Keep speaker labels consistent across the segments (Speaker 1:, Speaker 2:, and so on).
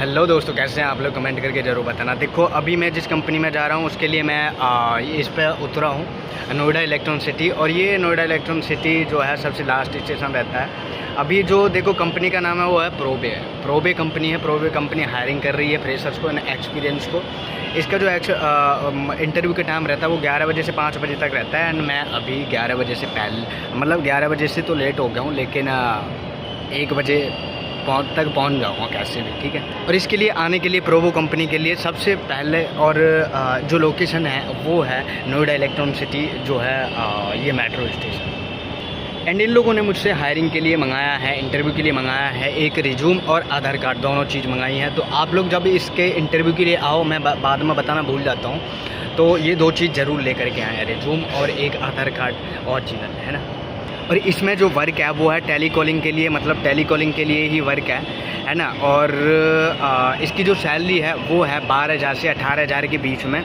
Speaker 1: Hello दोस्तों, कैसे हैं आप लोग? कमेंट करके ज़रूर बताना। देखो, अभी मैं जिस कंपनी में जा रहा हूँ उसके लिए मैं इस पर उतरा हूँ, नोएडा इलेक्ट्रॉन सिटी। और ये नोएडा इलेक्ट्रॉन सिटी जो है सबसे लास्ट स्टेशन रहता है। अभी जो देखो कंपनी का नाम है वो है प्रोबे है। प्रोबे कंपनी है। प्रोबे कंपनी हायरिंग कर रही है फ्रेशर्स को, एक्सपीरियंस को। इसका जो इंटरव्यू का टाइम रहता है वो 11 बजे से 5 बजे तक रहता है। एंड मैं अभी 11 बजे से पहले, मतलब 11 बजे से तो लेट हो गया हूँ, लेकिन 1 बजे तक पहुंच जाऊँगा कैसे भी, ठीक है। और इसके लिए आने के लिए प्रोबो कंपनी के लिए सबसे पहले और जो लोकेशन है वो है नोएडा इलेक्ट्रॉन सिटी, जो है ये मेट्रो स्टेशन। एंड इन लोगों ने मुझसे हायरिंग के लिए मंगाया है, इंटरव्यू के लिए मंगाया है एक रिज्यूम और आधार कार्ड, दोनों चीज़ मंगाई है। तो आप लोग जब इसके इंटरव्यू के लिए आओ, मैं बाद में बताना भूल जाता हूँ, तो ये 2 चीज़ ज़रूर लेकर के आए हैं, रिज्यूम और एक आधार कार्ड ओरिजिनल, है ना। और इसमें जो वर्क है वो है टेली कॉलिंग के लिए, मतलब टेली कॉलिंग के लिए ही वर्क है ना। और इसकी जो सैलरी है वो है 12,000 से 18,000 के बीच में।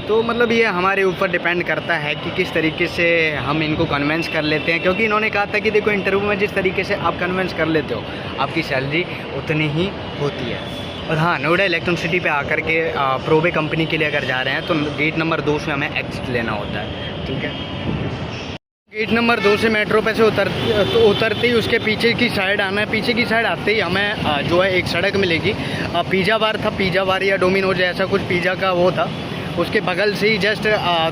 Speaker 1: तो मतलब ये हमारे ऊपर डिपेंड करता है कि किस तरीके से हम इनको कन्वेंस कर लेते हैं, क्योंकि इन्होंने कहा था कि देखो इंटरव्यू में जिस तरीके से आप कन्वेंस कर लेते हो आपकी सैलरी उतनी ही होती है। और हाँ, नोएडा इलेक्ट्रॉन सिटी पे आकर के प्रोबे कंपनी के लिए अगर जा रहे हैं तो गेट नंबर 2 से हमें एग्जिट लेना होता है, ठीक है। गेट नंबर 2 से मेट्रो पे से उतरते ही उसके पीछे की साइड आना है। पीछे की साइड आते ही हमें जो है एक सड़क मिलेगी, पिज़्ज़ा बार था, पिज़्ज़ा बार या डोमिनोज ऐसा कुछ पिज़्ज़ा का वो था। उसके बगल से ही जस्ट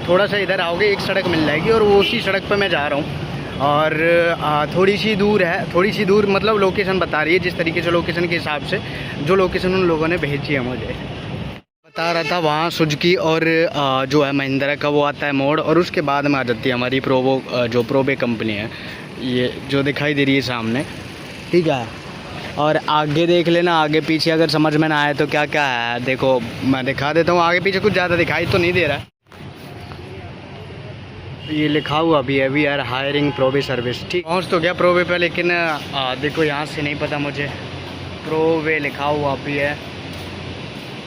Speaker 1: थोड़ा सा इधर आओगे एक सड़क मिल जाएगी, और वो उसी सड़क पर मैं जा रहा हूँ। और थोड़ी सी दूर मतलब लोकेशन बता रही है, जिस तरीके से लोकेशन के हिसाब से जो लोकेशन उन लोगों ने भेजी है मुझे बता रहा था, वहाँ सुजुकी और जो है महिंद्रा का वो आता है मोड़, और उसके बाद में आ जाती है हमारी जो प्रोबे कंपनी है, ये जो दिखाई दे रही है सामने, ठीक है। और आगे देख लेना, आगे पीछे अगर समझ में ना आए तो क्या क्या है देखो मैं दिखा देता हूँ। आगे पीछे कुछ ज़्यादा दिखाई तो नहीं दे रहा है, ये लिखा हुआ भी है we are hiring probe service, ठीक। पहुँच तो गया प्रोबे पे, लेकिन देखो यहाँ से नहीं पता मुझे, प्रोबे लिखा हुआ भी है,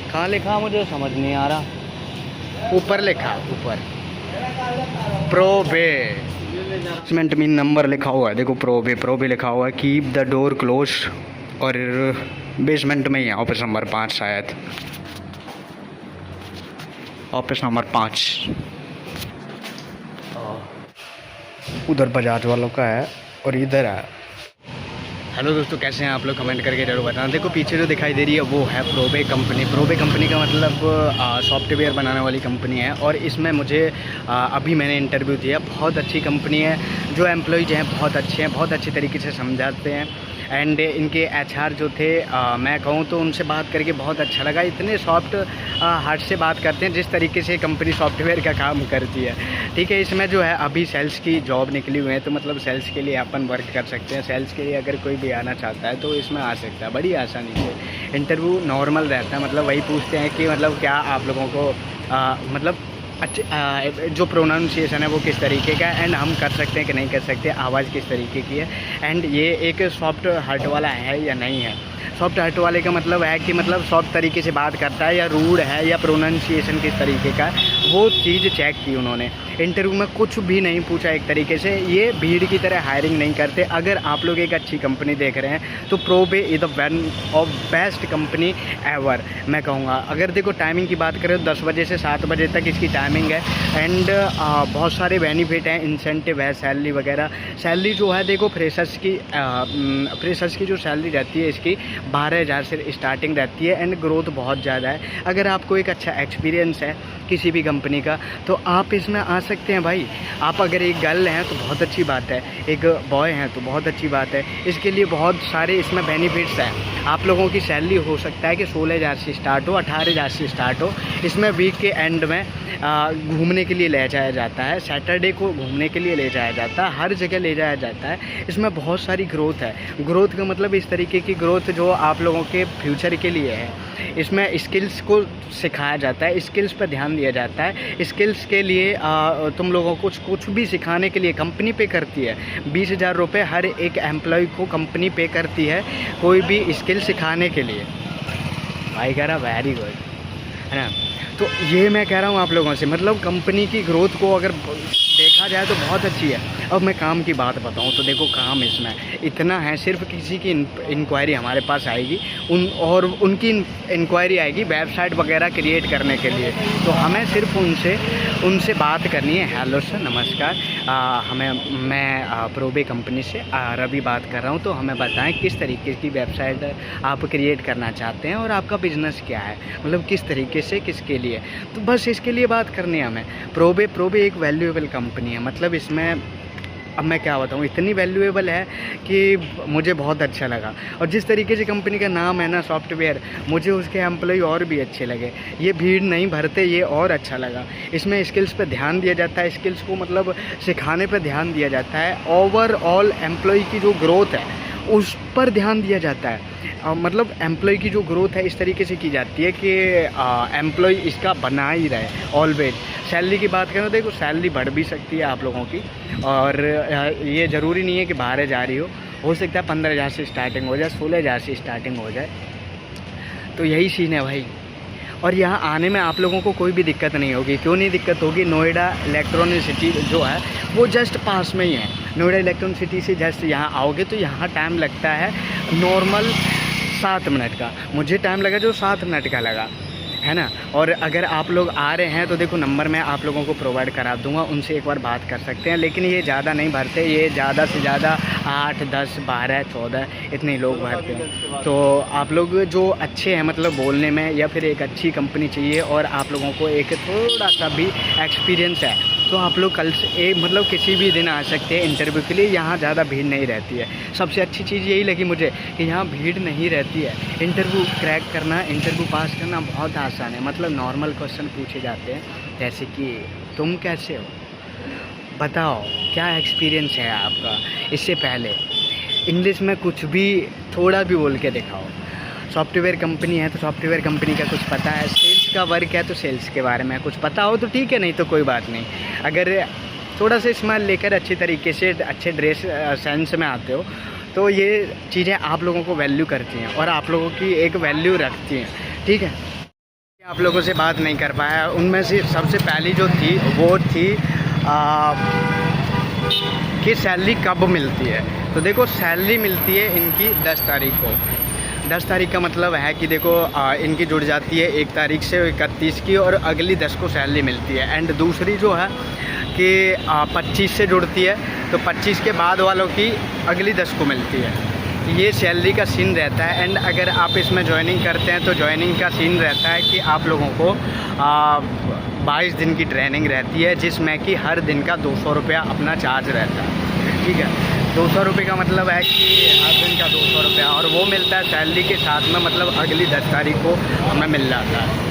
Speaker 1: कहाँ लिखा मुझे समझ नहीं आ रहा। ऊपर लिखा, ऊपर प्रोबे बेसमेंट में नंबर लिखा हुआ है, देखो प्रोबे लिखा हुआ है, कीप द डोर क्लोज। और बेसमेंट में ही है, ऑफिस नंबर 5 शायद, ऑफिस नंबर 5 उधर बजाज वालों का है और इधर है। हेलो दोस्तों, कैसे हैं आप लोग? कमेंट करके जरूर बताना। देखो पीछे जो दिखाई दे रही है वो है प्रोबे कंपनी। प्रोबे कंपनी का मतलब सॉफ्टवेयर बनाने वाली कंपनी है, और इसमें मुझे अभी मैंने इंटरव्यू दिया। बहुत अच्छी कंपनी है, जो एम्प्लॉयज़ हैं बहुत अच्छे हैं, बहुत अच्छे तरीके से समझाते हैं। एंड इनके HR जो थे, मैं कहूँ तो उनसे बात करके बहुत अच्छा लगा। इतने सॉफ्ट हार्ट से बात करते हैं, जिस तरीके से कंपनी सॉफ्टवेयर का काम करती है, ठीक है। इसमें जो है अभी सेल्स की जॉब निकली हुई है, तो मतलब सेल्स के लिए अपन वर्क कर सकते हैं। सेल्स के लिए अगर कोई भी आना चाहता है तो इसमें आ सकता है बड़ी आसानी से। इंटरव्यू नॉर्मल रहता है, मतलब वही पूछते हैं कि मतलब क्या आप लोगों को मतलब अच्छे जो प्रोनाउंसिएशन है वो किस तरीके का है, एंड हम कर सकते हैं कि नहीं कर सकते, आवाज़ किस तरीके की है, एंड ये एक सॉफ्ट हार्ट वाला है या नहीं है। सॉफ्ट हार्ट वाले का मतलब है कि मतलब सॉफ्ट तरीके से बात करता है, या रूड है, या प्रोनाउंसिएशन किस तरीके का है, वो चीज़ चेक की उन्होंने। इंटरव्यू में कुछ भी नहीं पूछा एक तरीके से। ये भीड़ की तरह हायरिंग नहीं करते। अगर आप लोग एक अच्छी कंपनी देख रहे हैं तो Proba is the one of best company ever, मैं कहूँगा। अगर देखो टाइमिंग की बात करें तो 10 बजे से 7 बजे तक इसकी टाइमिंग है। एंड बहुत सारे बेनिफिट हैं, इंसेंटिव है, सैलरी वगैरह। सैलरी जो है देखो फ्रेशर्स की जो सैलरी रहती है इसकी 12,000 से स्टार्टिंग रहती है, एंड ग्रोथ बहुत ज़्यादा है। अगर आपको एक अच्छा एक्सपीरियंस है किसी भी कंपनी का तो आप इसमें आ सकते हैं भाई। आप अगर एक गर्ल हैं तो बहुत अच्छी बात है, एक बॉय हैं तो बहुत अच्छी बात है। इसके लिए बहुत सारे इसमें बेनिफिट्स हैं। आप लोगों की सैलरी हो सकता है कि 16,000 से स्टार्ट हो, 18,000 से स्टार्ट हो। इसमें वीक के एंड में घूमने के लिए ले जाया जाता है, सैटरडे को घूमने के लिए ले जाया जाता है, हर जगह ले जाया जाता है। इसमें बहुत सारी ग्रोथ है। ग्रोथ का मतलब इस तरीके की ग्रोथ जो आप लोगों के फ्यूचर के लिए है। इसमें स्किल्स को सिखाया जाता है, स्किल्स पर ध्यान दिया जाता है। स्किल्स के लिए तुम लोगों को कुछ भी सिखाने के लिए कंपनी पे करती है। 20,000 रुपये हर एक एम्प्लॉय को कंपनी पे करती है कोई भी स्किल सिखाने के लिए। भाई कह रहा वेरी गुड। है ना। तो ये मैं कह रहा हूँ आप लोगों से, मतलब कंपनी की ग्रोथ को अगर देखा जाए तो बहुत अच्छी है। अब मैं काम की बात बताऊँ तो देखो काम इसमें इतना है, सिर्फ किसी की इंक्वायरी हमारे पास आएगी उनकी इंक्वायरी आएगी वेबसाइट वगैरह क्रिएट करने के लिए, तो हमें सिर्फ उनसे बात करनी है। हेलो सर, नमस्कार, मैं प्रोबे कंपनी से रवि बात कर रहा हूँ, तो हमें बताएं किस तरीके की वेबसाइट आप क्रिएट करना चाहते हैं और आपका बिज़नेस क्या है, मतलब किस तरीके से, किसके लिए। तो बस इसके लिए बात करनी है हमें। प्रोबे एक वैल्यूएबल कंपनी है, मतलब इसमें अब मैं क्या बताऊँ, इतनी वैल्यूएबल है कि मुझे बहुत अच्छा लगा। और जिस तरीके से कंपनी का नाम है ना सॉफ्टवेयर, मुझे उसके एम्प्लॉय और भी अच्छे लगे। ये भीड़ नहीं भरते, ये और अच्छा लगा। इसमें स्किल्स पे ध्यान दिया जाता है, स्किल्स को मतलब सिखाने पे ध्यान दिया जाता है। ओवरऑल एम्प्लॉय की जो ग्रोथ है उस पर ध्यान दिया जाता है। मतलब एम्प्लॉय की जो ग्रोथ है इस तरीके से की जाती है कि एम्प्लॉय इसका बना ही रहे ऑलवेज। सैलरी की बात करें तो देखो सैलरी बढ़ भी सकती है आप लोगों की, और ये ज़रूरी नहीं है कि बाहर जा रही हो सकता है 15,000 से स्टार्टिंग हो जाए, 16,000 से स्टार्टिंग हो जाए। तो यही सीन है भाई। और यहाँ आने में आप लोगों को कोई भी दिक्कत नहीं होगी। क्यों नहीं दिक्कत होगी? नोएडा इलेक्ट्रॉनिक सिटी जो है वो जस्ट पास में ही है। नोएडा इलेक्ट्रॉनिक सिटी से जस्ट यहाँ आओगे तो यहाँ टाइम लगता है नॉर्मल 7 मिनट का। मुझे टाइम लगा जो 7 मिनट का लगा, है ना। और अगर आप लोग आ रहे हैं तो देखो नंबर मैं आप लोगों को प्रोवाइड करा दूंगा, उनसे एक बार बात कर सकते हैं। लेकिन ये ज़्यादा नहीं भरते, ये ज़्यादा से ज़्यादा 8, 10, 12, 14 इतने ही लोग भरते हैं। तो आप लोग जो अच्छे हैं मतलब बोलने में, या फिर एक अच्छी कंपनी चाहिए और आप लोगों को एक थोड़ा सा भी एक्सपीरियंस है, तो आप लोग कल से मतलब किसी भी दिन आ सकते हैं इंटरव्यू के लिए। यहाँ ज़्यादा भीड़ नहीं रहती है। सबसे अच्छी चीज़ यही लगी मुझे कि यहाँ भीड़ नहीं रहती है। इंटरव्यू क्रैक करना, इंटरव्यू पास करना बहुत आसान है। मतलब नॉर्मल क्वेश्चन पूछे जाते हैं, जैसे कि तुम कैसे हो, बताओ क्या एक्सपीरियंस है आपका इससे पहले। इंग्लिश में कुछ भी थोड़ा भी बोल के दिखाओ। सॉफ्टवेयर कंपनी है तो सॉफ्टवेयर कंपनी का कुछ पता है, सेल्स का वर्क है तो सेल्स के बारे में कुछ पता हो तो ठीक है, नहीं तो कोई बात नहीं। अगर थोड़ा सा स्माइल लेकर अच्छे तरीके से अच्छे ड्रेस सेंस में आते हो तो ये चीज़ें आप लोगों को वैल्यू करती हैं और आप लोगों की एक वैल्यू रखती हैं, ठीक है। आप लोगों से बात नहीं कर पाया, उनमें से सबसे पहली जो थी वो थी कि सैलरी कब मिलती है। तो देखो सैलरी मिलती है इनकी 10 तारीख को। 10 तारीख का मतलब है कि देखो इनकी जुड़ जाती है 1 तारीख से 31 की, और अगली 10 को सैलरी मिलती है। एंड दूसरी जो है कि 25 से जुड़ती है, तो 25 के बाद वालों की अगली 10 को मिलती है। ये सैलरी का सीन रहता है। एंड अगर आप इसमें ज्वाइनिंग करते हैं तो ज्वाइनिंग का सीन रहता है कि आप लोगों को 22 दिन की ट्रेनिंग रहती है, जिसमें कि हर दिन का 200 रुपया अपना चार्ज रहता है, ठीक है। 200 रुपये का मतलब है कि हर दिन का 200 रुपया, और वो मिलता है सैलरी के साथ में, मतलब अगली 10 तारीख को हमें मिल जाता है।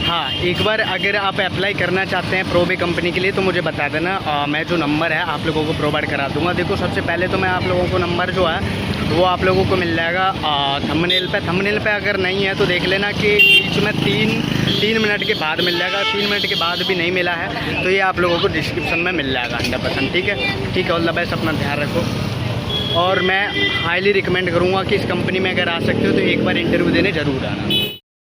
Speaker 1: हाँ, एक बार अगर आप अप्लाई करना चाहते हैं प्रोबे कंपनी के लिए तो मुझे बता देना, मैं जो नंबर है आप लोगों को प्रोवाइड करा दूंगा। देखो सबसे पहले तो मैं आप लोगों को नंबर जो है वो आप लोगों को मिल जाएगा थंबनेल पे अगर नहीं है तो देख लेना कि बीच में 3 मिनट के बाद मिल जाएगा। 3 मिनट के बाद भी नहीं मिला है तो ये आप लोगों को डिस्क्रिप्शन में मिल जाएगा 100%, ठीक है। ऑल द बेस्ट, अपना ध्यान रखो। और मैं हाईली रिकमेंड करूँगा कि इस कंपनी में अगर आ सकते हो तो एक बार इंटरव्यू देने ज़रूर आना।